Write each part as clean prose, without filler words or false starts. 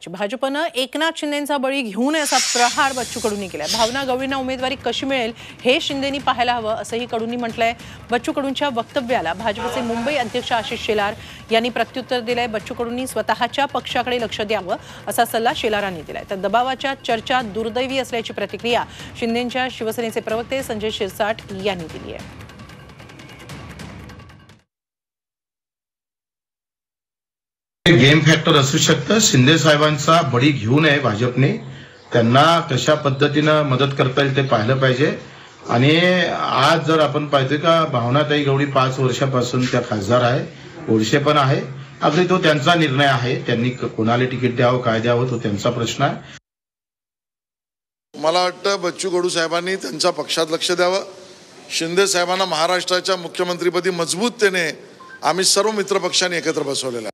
भाजपनं एकनाथ शिंदेंचा बळी घेऊ नये असा प्रहार बच्चू कडूंनी केलाय। भावना गवळींना उमेदवारी कशी मिळेल हे शिंदेंनी पाहायला हवं असंही कडूंनी म्हटलंय। बच्चू कडूंच्या वक्तव्याला भाजपचे मुंबई अध्यक्ष आशिष शेलार यांनी प्रत्युत्तर दिलंय। बच्चू कडूंनी स्वतःच्या पक्षाकडे लक्ष द्यावं असा सल्ला शेलारांनी दिलाय। तर दबावाच्या चर्चा दुर्दैवी असल्याची प्रतिक्रिया शिंदेंच्या शिवसेनेचे प्रवक्ते संजय शिरसाट यांनी दिली आहे। गेम फॅक्टर असू शकतं। शिंदे साहेबांचा बळी घेऊ नये भाजपने, त्यांना कशा पद्धतीनं मदत करता येईल ते पाहिलं पाहिजे। आणि आज जर आपण पाहतोय का भावनाताई गवळी 5 वर्षापासून त्या खासदार आहे, ओळशे पण आहे, अगदी तो त्यांचा निर्णय आहे, त्यांनी कोणाला तिकीट द्यावं काय द्यावं तो त्यांचा प्रश्न आहे। मला वाटतं बच्चू कडू साहेबांनी त्यांच्या पक्षात लक्ष द्यावं। शिंदे साहेबांना महाराष्ट्राच्या मुख्यमंत्रीपदी मजबूततेने आम्ही सर्व मित्रपक्षांनी एकत्र बसवलेला आहे।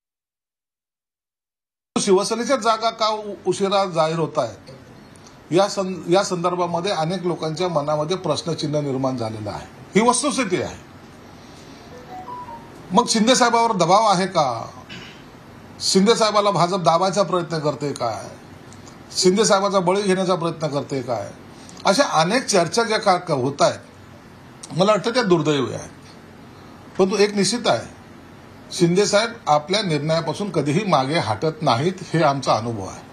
शिवसेनेच्या जागा का उशिरा जाहीर होत आहेत या संदर्भामध्ये अनेक लोकांच्या मनामध्ये प्रश्नचिन्ह निर्माण झालेलं आहे। ही वस्तुस्थिती आहे। मग शिंदे साहेबांवर दबाव आहे का? शिंदे साहेबाला भाजप दाबायचा प्रयत्न करते काय? शिंदे साहेबाचा बळी घेण्याचा प्रयत्न करते काय? अशा अनेक चर्चा ज्या का होत आहेत, मला वाटतं त्या दुर्दैवी आहेत। परंतु एक निश्चित आहे, शिंदे साहेब आपल्या निर्णयापासून कधीही मागे हटत नाहीत, हे आमचा अनुभव आहे।